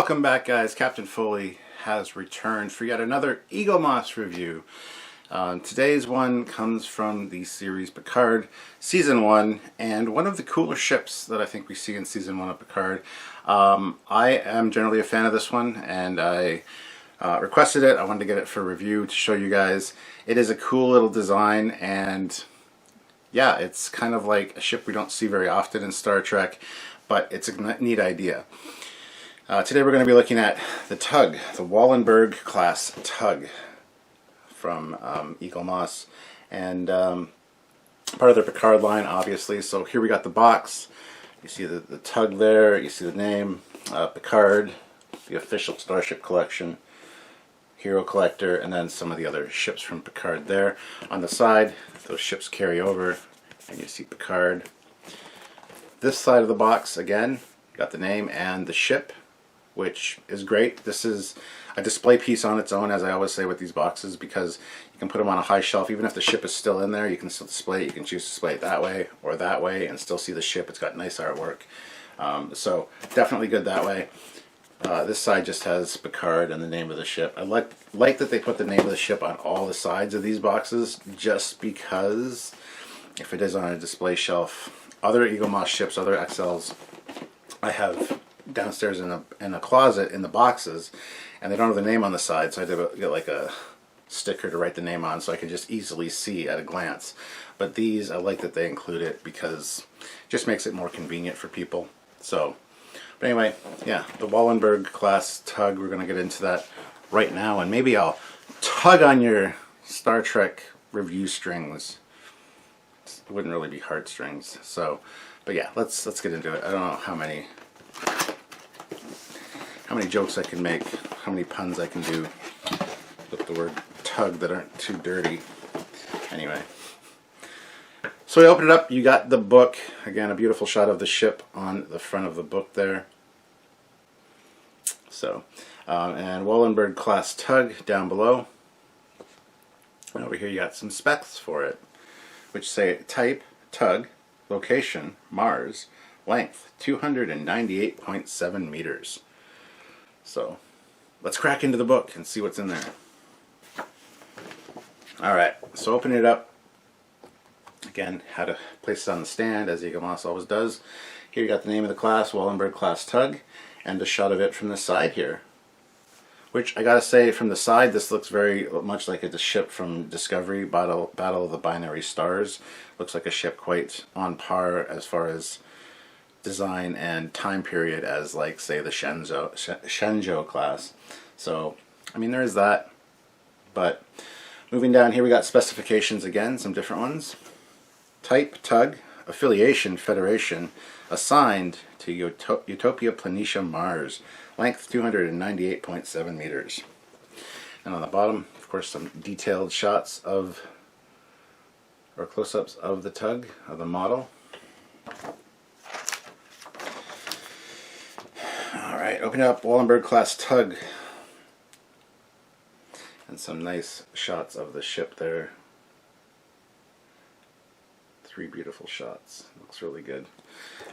Welcome back, guys. Captain Foley has returned for yet another Eaglemoss review. Today's one comes from the series Picard Season 1, and one of the cooler ships that I think we see in Season 1 of Picard. I am generally a fan of this one, and I requested it. I wanted to get it for review to show you guys. It is a cool little design, and yeah, it's kind of like a ship we don't see very often in Star Trek, but it's a neat idea. Today we're going to be looking at the tug, the Wallenberg class tug from Eaglemoss, and part of the Picard line, obviously. So here we got the box. You see the tug there, you see the name, Picard, the official Starship Collection, Hero Collector, and then some of the other ships from Picard there. On the side, those ships carry over, and you see Picard. This side of the box, again, got the name and the ship, which is great. This is a display piece on its own, as I always say with these boxes, because you can put them on a high shelf. Even if the ship is still in there, you can still display it. You can choose to display it that way or that way and still see the ship. It's got nice artwork. So definitely good that way. This side just has Picard and the name of the ship. I like that they put the name of the ship on all the sides of these boxes, just because if it is on a display shelf, other Eaglemoss ships, other XLs, I have downstairs in a closet in the boxes, and they don't have the name on the side, so I had to get like a sticker to write the name on so I can just easily see at a glance. But these, I like that they include it because it just makes it more convenient for people. So, but anyway, yeah, the Wallenberg class tug, we're going to get into that right now, and maybe I'll tug on your Star Trek review strings. It wouldn't really be heartstrings. So, but yeah, let's get into it. I don't know how many jokes I can make, how many puns I can do with the word tug that aren't too dirty. Anyway, so we open it up, you got the book. Again, a beautiful shot of the ship on the front of the book there. So, and Wallenberg class tug down below. And over here you got some specs for it, which say type, tug, location, Mars, length, 298.7 meters. So, let's crack into the book and see what's in there. Alright, so open it up. Again, how to place it on the stand, as Eaglemoss always does. Here you got the name of the class, Wallenberg class tug, and a shot of it from the side here. Which, I gotta say, from the side, this looks very much like a ship from Discovery, Battle of the Binary Stars. Looks like a ship quite on par as far as design and time period as, like, say, the Shenzhou class. So, I mean, there is that. But moving down here, we got specifications again, some different ones. Type, tug, affiliation, federation, assigned to Utopia Planitia Mars, length 298.7 meters. And on the bottom, of course, some detailed shots of, or close-ups of the tug, of the model. Alright, open up Wallenberg class tug. And some nice shots of the ship there. 3 beautiful shots. Looks really good.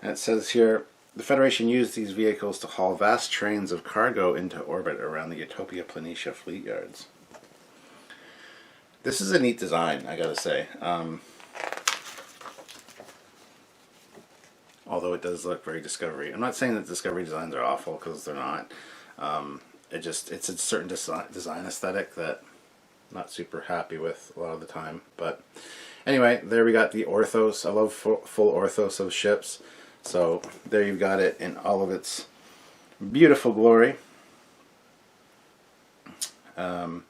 And it says here, the Federation used these vehicles to haul vast trains of cargo into orbit around the Utopia Planitia fleet yards. This is a neat design, I gotta say. Although it does look very Discovery. I'm not saying that Discovery designs are awful, because they're not. It's a certain design aesthetic that I'm not super happy with a lot of the time. But anyway, there we got the orthos. I love full orthos of ships. So there you've got it in all of its beautiful glory. So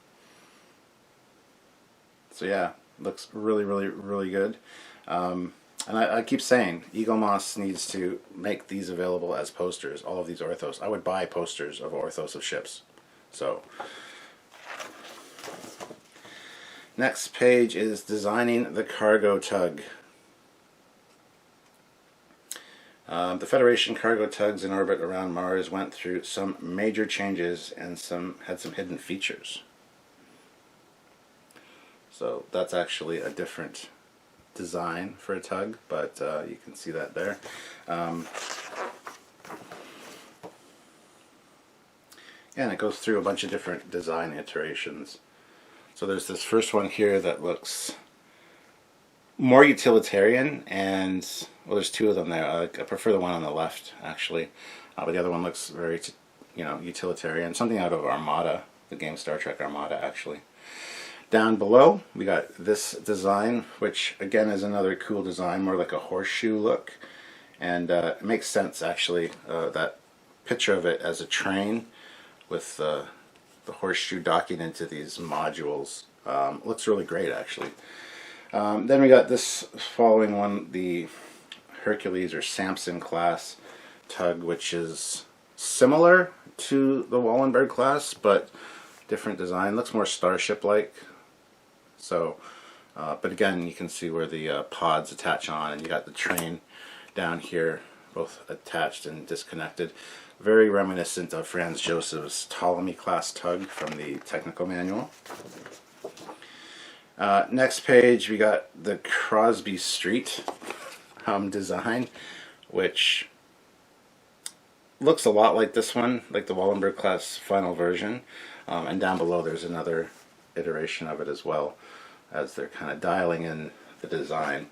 yeah, looks really, really, really good. And I keep saying, Eaglemoss needs to make these available as posters, all of these orthos. I would buy posters of orthos of ships. So, next page is designing the cargo tug. The Federation cargo tugs in orbit around Mars went through some major changes and had some hidden features. So that's actually a different design for a tug, but you can see that there. And it goes through a bunch of different design iterations. So there's this first one here that looks more utilitarian, and well, there's two of them there. I prefer the one on the left, actually, but the other one looks very, utilitarian. Something out of Armada, the game Star Trek Armada, actually. Down below, we got this design, which again is another cool design, more like a horseshoe look, and it makes sense actually. That picture of it as a train with the horseshoe docking into these modules looks really great, actually. Then we got this following one, the Hercules or Samson class tug, which is similar to the Wallenberg class, but different design. Looks more Starship-like. So, but again, you can see where the pods attach on, and you got the train down here, both attached and disconnected. Very reminiscent of Franz Joseph's Ptolemy class tug from the technical manual. Next page, we got the Crosby Street design, which looks a lot like this one, like the Wallenberg class final version. And down below there's another iteration of it as well, as they're kind of dialing in the design.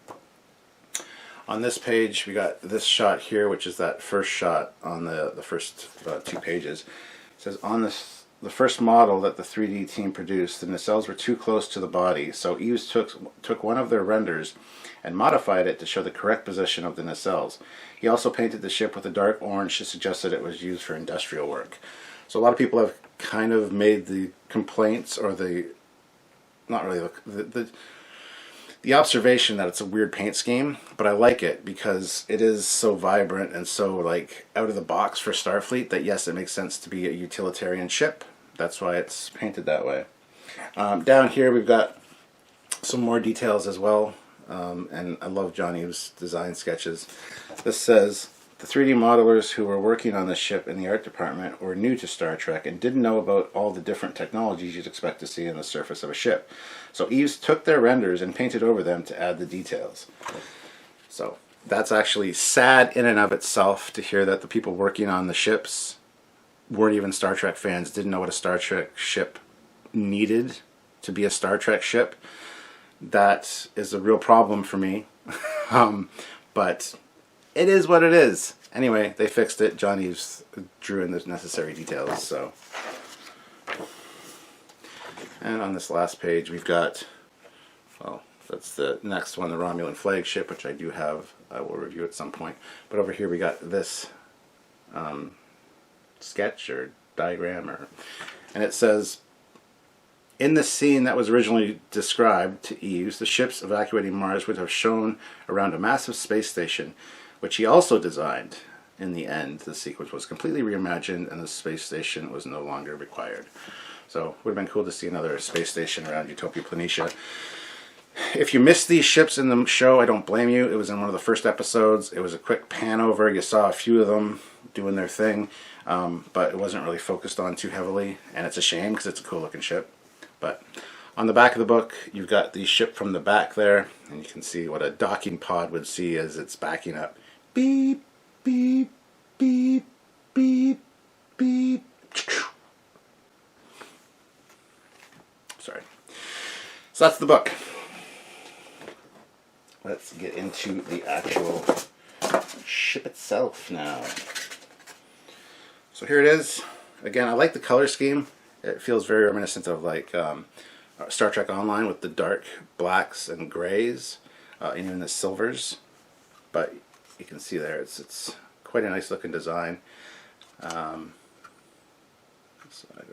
On this page we got this shot here, which is that first shot on the first 2 pages. It says, on the first model that the 3D team produced, the nacelles were too close to the body, so Eves took one of their renders and modified it to show the correct position of the nacelles. He also painted the ship with a dark orange to suggest that it was used for industrial work. So a lot of people have kind of made the complaints, or the observation that it's a weird paint scheme, but I like it because it is so vibrant and so like out of the box for Starfleet that yes, it makes sense to be a utilitarian ship. That's why it's painted that way. Down here we've got some more details as well, and I love John Eves' design sketches. This says, the 3D modelers who were working on the ship in the art department were new to Star Trek and didn't know about all the different technologies you'd expect to see on the surface of a ship. So Eves took their renders and painted over them to add the details. So that's actually sad in and of itself, to hear that the people working on the ships weren't even Star Trek fans, didn't know what a Star Trek ship needed to be a Star Trek ship. That is a real problem for me. But it is what it is. Anyway, they fixed it. John Eves drew in the necessary details. So, and on this last page, we've got, well, that's the next one, the Romulan flagship, which I do have. I will review at some point. But over here, we got this sketch or diagram, and it says, in the scene that was originally described to Eves, the ships evacuating Mars would have shown around a massive space station, which he also designed. In the end, the sequence was completely reimagined and the space station was no longer required. So it would have been cool to see another space station around Utopia Planitia. If you missed these ships in the show, I don't blame you. It was in one of the first episodes. It was a quick pan over. You saw a few of them doing their thing, but it wasn't really focused on too heavily, and it's a shame because it's a cool looking ship. But on the back of the book, you've got the ship from the back there, and you can see what a docking pod would see as it's backing up. Beep, beep, beep, beep, beep. Sorry. So that's the book. Let's get into the actual ship itself now. So here it is. Again, I like the color scheme. It feels very reminiscent of like Star Trek Online with the dark blacks and grays, and even the silvers. But you can see there, it's quite a nice looking design. So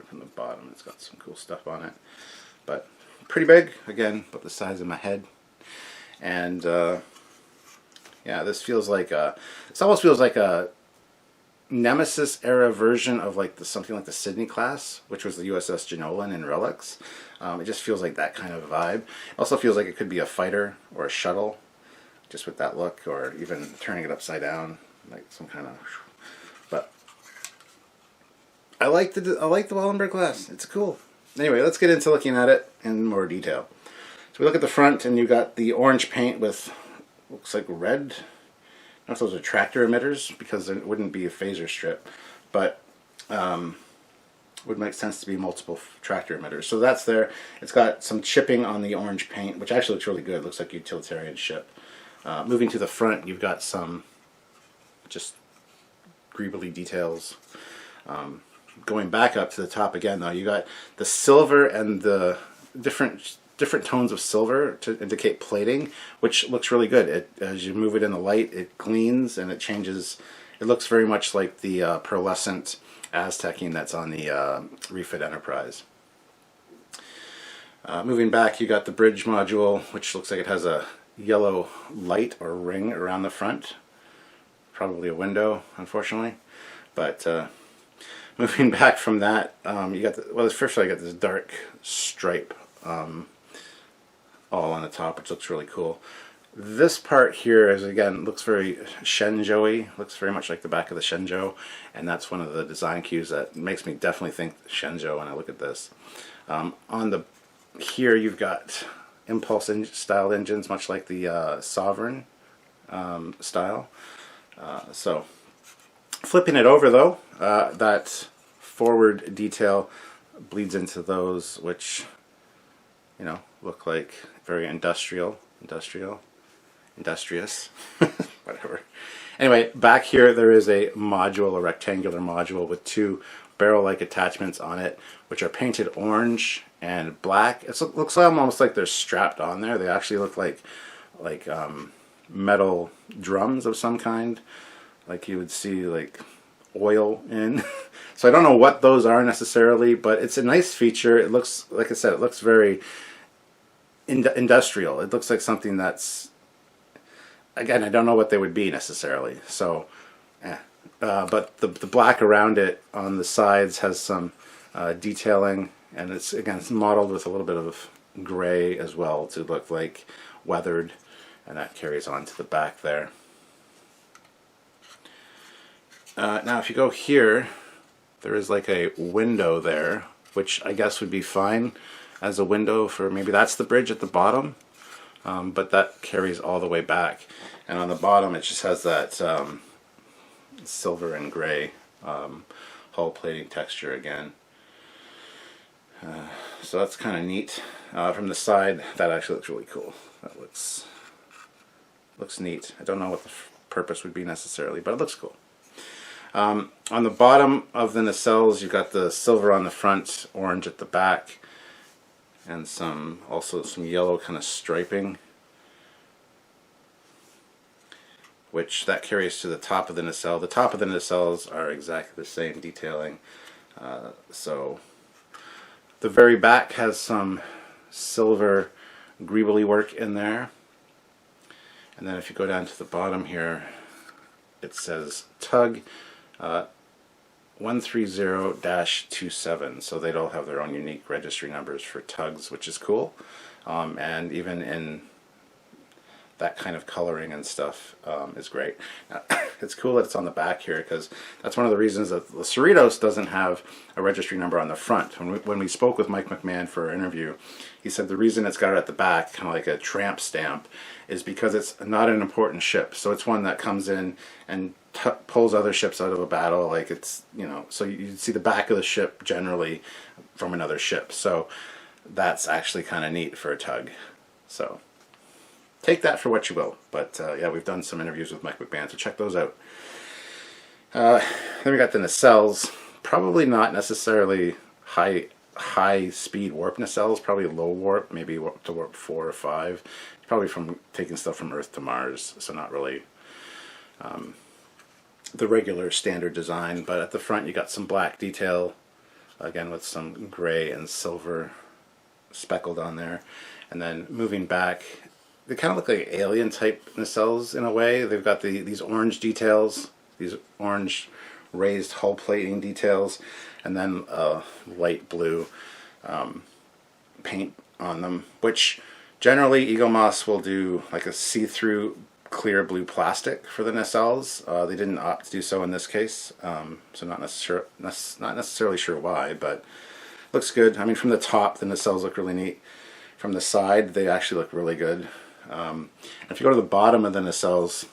from the bottom, it's got some cool stuff on it. But pretty big, again, about the size of my head. And yeah, this feels like this almost feels like a Nemesis era version of like something like the Sydney class, which was the USS Jenolan in Relics. It just feels like that kind of vibe. It also feels like it could be a fighter or a shuttle, just with that look, or even turning it upside down, like some kind of. But I like the Wallenberg class. It's cool. Anyway, let's get into looking at it in more detail. So we look at the front, and you got the orange paint with looks like red. I don't know if those are tractor emitters, because it wouldn't be a phaser strip, but would make sense to be multiple tractor emitters. So that's there. It's got some chipping on the orange paint, which actually looks really good. It looks like a utilitarian ship. Moving to the front, you've got some just greebly details. Going back up to the top again, though, you got the silver and the different tones of silver to indicate plating, which looks really good. As you move it in the light, it gleams and it changes. It looks very much like the pearlescent Aztecing that's on the refit Enterprise. Moving back, you got the bridge module, which looks like it has a yellow light or ring around the front. Probably a window, unfortunately. But moving back from that, you got first of all, you got this dark stripe all on the top, which looks really cool. This part here is, again, looks very Shenzhou-y, looks very much like the back of the Shenzhou, and that's one of the design cues that makes me definitely think Shenzhou when I look at this. On the here you've got impulse style engines, much like the Sovereign style. So flipping it over though, that forward detail bleeds into those, which, you know, look like very industrious, whatever. Anyway, back here there is a module, a rectangular module with two barrel-like attachments on it, which are painted orange and black. It looks almost like they're strapped on there. They actually look like metal drums of some kind, like you would see like oil in. So I don't know what those are necessarily, but it's a nice feature. It looks, like I said, it looks very industrial. It looks like something that's, again, I don't know what they would be necessarily. So, but the black around it on the sides has some detailing, and it's, again, it's modeled with a little bit of gray as well to look like weathered, and that carries on to the back there. Now if you go here, there is like a window there, which I guess would be fine as a window for, maybe that's the bridge at the bottom, but that carries all the way back, and on the bottom it just has that silver and gray hull plating texture again. So that's kind of neat. From the side, that actually looks really cool. That looks neat. I don't know what the purpose would be necessarily, but it looks cool. On the bottom of the nacelles, you've got the silver on the front, orange at the back, and also some yellow kind of striping, which that carries to the top of the nacelle. The top of the nacelles are exactly the same detailing. So the very back has some silver greebly work in there. And then if you go down to the bottom here, it says Tug 130-27, so they'd all have their own unique registry numbers for tugs, which is cool. And even in that kind of coloring and stuff is great. Now, it's cool that it's on the back here, because that's one of the reasons that the Cerritos doesn't have a registry number on the front. When we spoke with Mike McMahon for our interview, he said the reason it's got it at the back, kind of like a tramp stamp, is because it's not an important ship. So it's one that comes in and pulls other ships out of a battle, like it's, you know, so you see the back of the ship generally from another ship. So that's actually kind of neat for a tug. So take that for what you will. But yeah, we've done some interviews with Mike McMahon, so check those out. Then we got the nacelles. Probably not necessarily high speed warp nacelles, probably low warp, maybe to warp 4 or 5. Probably from taking stuff from Earth to Mars, so not really the regular standard design. But at the front you got some black detail, again with some gray and silver speckled on there. And then moving back, they kind of look like alien type nacelles in a way. They've got these orange details, these orange raised hull plating details, and then light blue paint on them, which generally Eaglemoss will do like a see-through clear blue plastic for the nacelles. They didn't opt to do so in this case, so not necessarily sure why, but looks good. I mean, from the top the nacelles look really neat. From the side they actually look really good. And if you go to the bottom of the nacelles,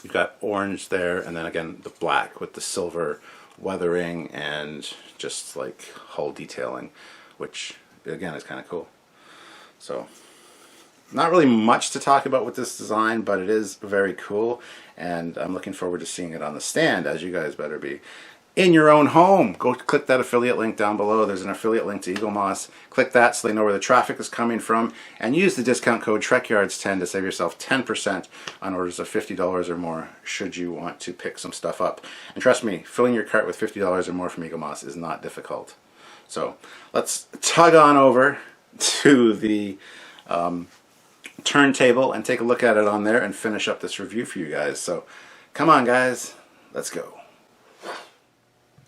you've got orange there, and then again the black with the silver weathering and just like hull detailing, which again is kind of cool. So not really much to talk about with this design, but it is very cool, and I'm looking forward to seeing it on the stand, as you guys better be. In your own home, go click that affiliate link down below. There's an affiliate link to Eaglemoss. Click that so they know where the traffic is coming from, and use the discount code Trekyards10 to save yourself 10% on orders of $50 or more should you want to pick some stuff up. And trust me, filling your cart with $50 or more from Eaglemoss is not difficult. So let's tug on over to the turntable and take a look at it on there and finish up this review for you guys. So come on guys, let's go.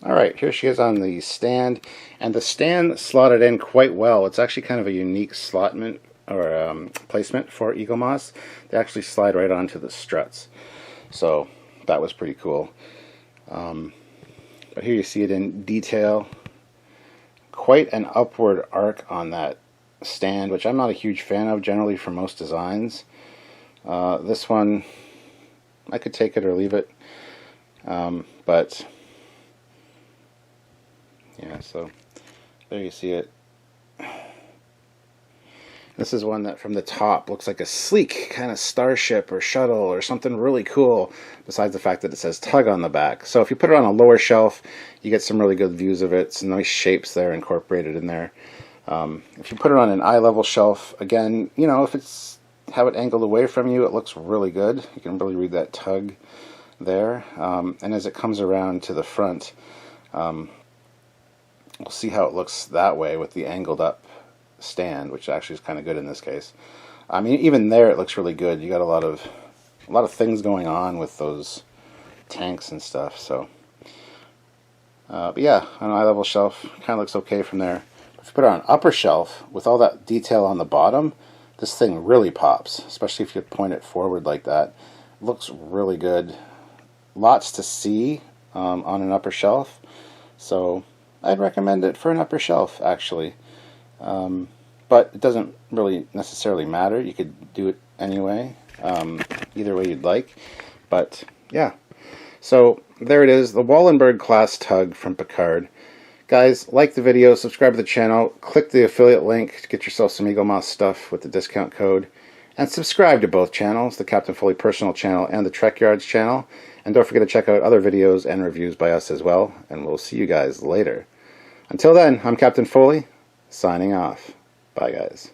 Alright, here she is on the stand, and the stand slotted in quite well. It's actually kind of a unique slotment or placement for Eaglemoss. They actually slide right onto the struts, so that was pretty cool. But here you see it in detail. Quite an upward arc on that stand, which I'm not a huge fan of generally for most designs. This one, I could take it or leave it, but yeah, so there you see it. This is one that from the top looks like a sleek kind of starship or shuttle or something really cool, besides the fact that it says tug on the back. So if you put it on a lower shelf, you get some really good views of it. Some nice shapes there incorporated in there. If you put it on an eye level shelf, again, you know, if it's have it angled away from you, it looks really good. You can really read that tug there. And as it comes around to the front, we'll see how it looks that way with the angled up stand, which actually is kind of good in this case. I mean, even there it looks really good. You got a lot of things going on with those tanks and stuff. So, but yeah, on an eye level shelf, kind of looks okay from there. If you put it on an upper shelf with all that detail on the bottom, this thing really pops, especially if you point it forward like that. It looks really good. Lots to see on an upper shelf, so I'd recommend it for an upper shelf actually. But it doesn't really necessarily matter. You could do it anyway, either way you'd like. But yeah, so there it is, the Wallenberg class tug from Picard. Guys, like the video, subscribe to the channel, click the affiliate link to get yourself some Eaglemoss stuff with the discount code, and subscribe to both channels, the Captain Foley personal channel and the Trekyards channel. And don't forget to check out other videos and reviews by us as well, and we'll see you guys later. Until then, I'm Captain Foley, signing off. Bye, guys.